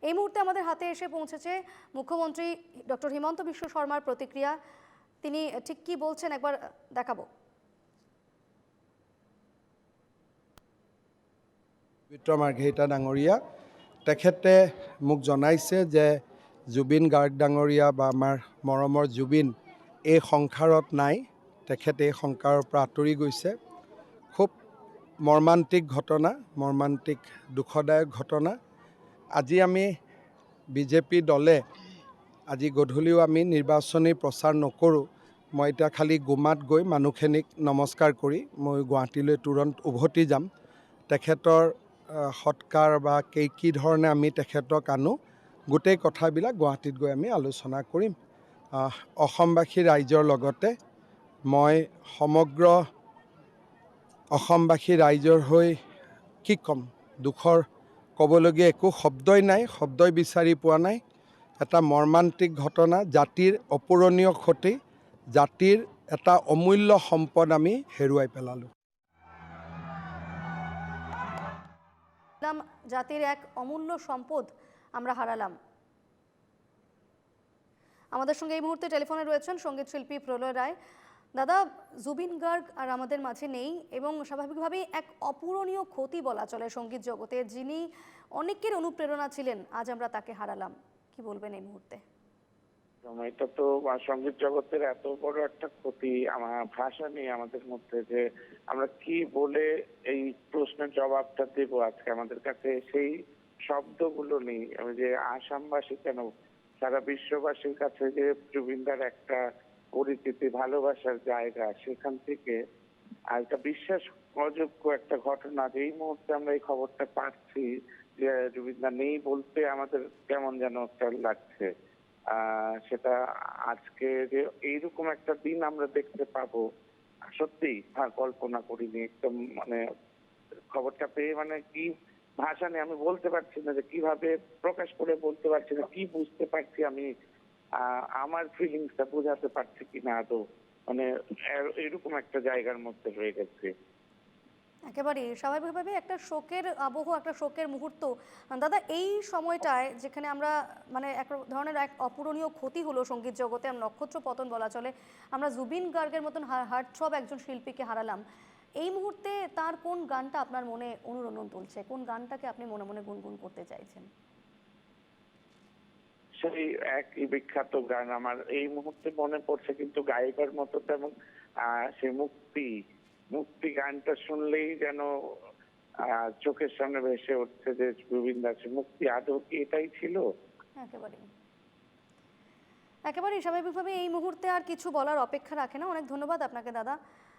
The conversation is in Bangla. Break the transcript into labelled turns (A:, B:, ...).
A: এই মুহূর্তে আমাদের হাতে এসে পৌঁছেছে মুখ্যমন্ত্রী ডক্টর হিমন্ত বিশ্ব শর্মার প্রতিক্রিয়া। তিনি ঠিক কি বলছেন একবার দেখাবো।
B: পবিত্ৰ মাৰ্ঘেৰিটা ডাঙৰীয়া তেখেতে মোক জনাইছে যে জুবিন গাৰ্গ ডাঙৰীয়া বা আমাৰ মৰমৰ জুবিন এই সংসাৰত নাই, তেখেতে এই সংসাৰৰ পৰা আঁতৰি গৈছে। খুব মৰ্মান্তিক ঘটনা, মৰ্মান্তিক দুখদায়ক ঘটনা। আজি আমি বিজেপি দলে আজি গধূলিও আমি নিৰ্বাচনী প্ৰচাৰ নকৰোঁ। মই এতিয়া খালি গুমাত গৈ মানুহখিনিক নমস্কাৰ কৰি মই গুৱাহাটীলৈ তুৰন্ত উভতি যাম। তেখেতৰ সৎকাৰ বা কি ধৰণে আমি তেখেতক আনো গোটেই কথাবিলাক গুৱাহাটীত গৈ আমি আলোচনা কৰিম। অসমবাসী ৰাইজৰ লগতে মই সমগ্ৰ অসমবাসী ৰাইজৰ হৈ কি ক'ম, দুখৰ ক'বলগীয়া একো শব্দই নাই, শব্দই বিচাৰি পোৱা নাই। এটা মৰ্মান্তিক ঘটনা, জাতিৰ অপূৰণীয় ক্ষতি, জাতিৰ এটা অমূল্য সম্পদ আমি হেৰুৱাই পেলালোঁ।
A: জাতির এক অমূল্য সম্পদ আমরা হারালাম। আমাদের সঙ্গে এই মুহূর্তে টেলিফোনে রয়েছেন সঙ্গীত শিল্পী প্রলয় রায়। দাদা, জুবিন গার্গ আর আমাদের মাঝে নেই এবং স্বাভাবিকভাবেই এক অপূরণীয় ক্ষতি বলা চলে সঙ্গীত জগতে, যিনি অনেকের অনুপ্রেরণা ছিলেন, আজ আমরা তাকে হারালাম। কি বলবেন এই মুহূর্তে?
C: এটা তো সঙ্গীত জগতের এত বড় একটা ক্ষতি, আমার ভাষা নেই আমাদের মধ্যে যে আমরা কি বলে এই প্রশ্নের জবাবটা দেবো। আজকে আমাদের কাছে সেই শব্দগুলো নেই। আমি যে আসামবাসী কেন সারা বিশ্ববাসীর কাছে যে জুবিনদার একটা পরিচিতি, ভালোবাসার জায়গা, সেখান থেকে আর একটা বিশ্বাস অযোগ্য একটা ঘটনা যে এই মুহূর্তে আমরা এই খবরটা পাচ্ছি যে জুবিনদা নেই বলতে আমাদের কেমন যেন একটা লাগছে। সেটা আজকে যে এইরকম একটা দিন আমরা দেখতে পাবো সত্যি কল্পনা করিনি। একদম মানে খবরটা পেয়ে মানে কি ভাষা নেই, আমি বলতে পারছি না যে কিভাবে প্রকাশ করে বলতে পারছি না, কি বুঝতে পারছি আমি, আমার ফিলিংসটা বোঝাতে পারছি কিনা আদৌ, মানে এরকম একটা জায়গার মধ্যে রয়ে গেছে।
A: একেবারেই স্বাভাবিকভাবে একটা শোকের আবহ, একটা শোকের মুহূর্ত। দাদা, এই সময়টায় যেখানে আমরা মানে এক ধরনের এক অপূরণীয় ক্ষতি হলো সঙ্গীত জগতে, নক্ষত্র পতন বলা চলে, আমরা জুবিন গার্গের মতন হার্টথ্রব একজন শিল্পীকে হারালাম। এই মুহূর্তে তার কোন গানটা আপনার মনে অনুরণন তুলছে, কোন গানটাকে আপনি মনে মনে গুনগুন করতে চাইছেন?
C: সেই একই বিখ্যাত গান আমার এই মুহূর্তে মনে পড়ছে, কিন্তু গায়িকার মতো তেমন সে মুক্তি মুক্তি গানটা শুনলেই যেন চোখের সামনে ভেসে উঠছে যে জুবিন দাস মুক্তি। আদৌ কি এটাই ছিল?
A: একেবারেই একেবারেই স্বাভাবিকভাবে এই মুহূর্তে আর কিছু বলার অপেক্ষা রাখে না। অনেক ধন্যবাদ আপনাকে দাদা।